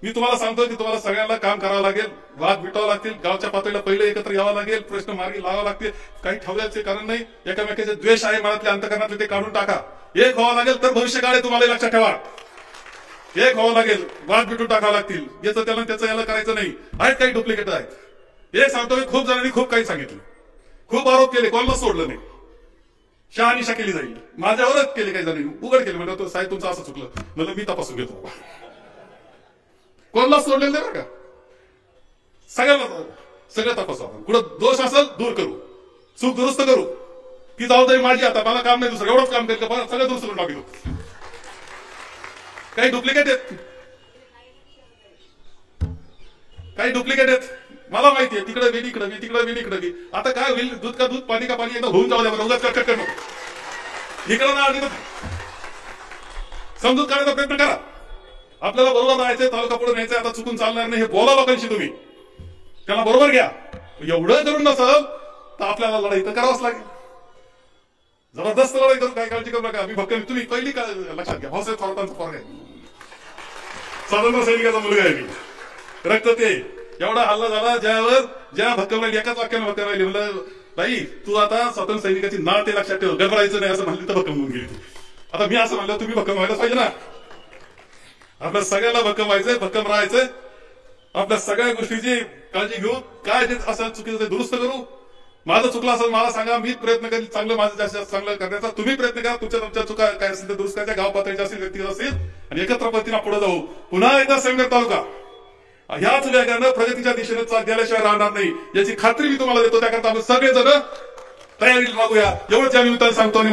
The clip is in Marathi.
मी तुम्हाला सांगतो की तुम्हाला सगळ्यांना काम करावं लागेल, वाद मिटवावं लागतील, गावच्या पातळीला पहिले एकत्र यावं लागेल, प्रश्न मार्गी लावावं लागतील. काही ठेवण्याचे कारण नाही, एकामेकाचे द्वेष आहे मनातले अंतकरणातले ते काढून टाका. एक व्हावं लागेल तर भविष्य काळ तुम्हाला लक्षात ठेवा. एक व्हावं लागेल, वाद मिटून टाकावं लागतील. याचं त्याला त्याचं याला करायचं नाही. आहेत काही डुप्लिकेट आहेत. एक सांगतो मी, खूप जणांनी खूप काही सांगितलं, खूप आरोप केले, कोणाला सोडलं नाही. शहानिशा केली जाईल, माझ्यावरच केली काही जणांनी, उघड केली. म्हणजे साहेब तुमचं असं चुकलं, म्हणलं मी तपासून घेतो. कोणाला सोडलेलं नाही बरं का, सगळ्यांना सगळं तपासू आपण. कुठं दोष असेल दूर करू, चूक दुरुस्त करू. ती जबाबदारी माझी. आता मला काम नाही दुसरं, एवढंच काम करेल का सगळं दुरुस्त करून टाकतो. काही डुप्लिकेट आहेत, काही डुप्लिकेट आहेत, मला माहिती आहे. तिकडे वेली इकडे मी, तिकडे वेली इकडे मी. आता काय होईल, दूध का दूध पाणी का पाणी, एकदा होऊन जाऊ द्या. उगाच कटकट करणं इकडं ना तिकडं समजूत काढायचा प्रयत्न करा. आपल्याला बरोबर राहायचंय, तालुका पुढे न्यायचं. आता चुकून चालणार नाही, हे बोला लोकांशी तुम्ही, त्याला बरोबर घ्या. एवढं करून नसल तर आपल्याला लढाई तर करावंच लागेल. जबरदस्त लढाई करू, काय काळजी करू नका. मी भक्कम, तुम्ही पहिली लक्षात घ्या, भाऊसाहेब थोरातांचा पोरगा आहे, स्वातंत्र्य सैनिकाचा मुलगा आहे मी. रक्त ते एवढा हल्ला झाला ज्यावर, ज्या भक्कम राहिली, एकाच वाक्याने भक्कम राहिली. म्हणलं बाई तू आता स्वातंत्र्य सैनिकाची नाळ ते लक्षात ठेव, गडबडायचं नाही असं म्हणली तर भक्कम होऊन गेली. आता मी असं म्हणलं, तुम्ही भक्कम व्हायला पाहिजे ना. आपल्या सगळ्यांना भक्कम व्हायचंय, भक्कम राहायचंय. आपल्या सगळ्या गोष्टीची काळजी घेऊ. काय जे असं चुकीचं ते दुरुस्त करू. माझं चुकलं असेल मला सांगा, मी प्रयत्न करेल चांगलं, माझं जास्त चांगलं करण्याचा. तुम्ही प्रयत्न करा, तुमच्या चुका काय असेल ते दुरुस्त करायच्या, गाव पातळीच्या असतील, व्यक्तिगत असतील, आणि एकत्र पद्धतीने पुढे जाऊ. पुन्हा एकदा संगमेर तालुका ह्याच वेगानं प्रगतीच्या दिशेने गेल्याशिवाय राहणार नाही याची खात्री मी तुम्हाला देतो. त्याकरता आपण सगळेजण तयारीला लागूया. एवढंच या निमित्ताने सांगतो.